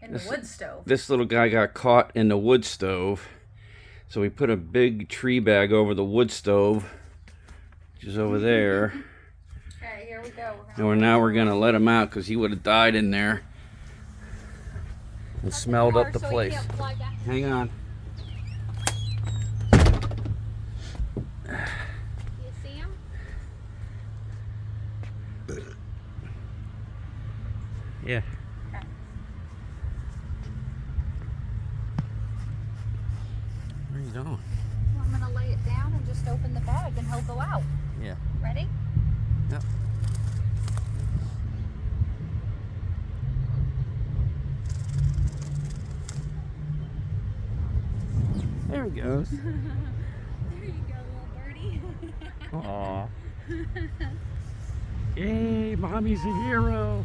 In the wood stove. This little guy got caught in the wood stove. So we put a big tree bag over the wood stove, which is over there. Okay, here we go. And now we're gonna let him out because he would have died in there and smelled up the place. Hang on. Do you see him? Yeah. Okay. Where are you going? Well, I'm gonna lay it down and just open the bag and he'll go out. Yeah. Ready? Yep. There he goes. There you go, little birdie. Aw. Yay, mommy's a hero.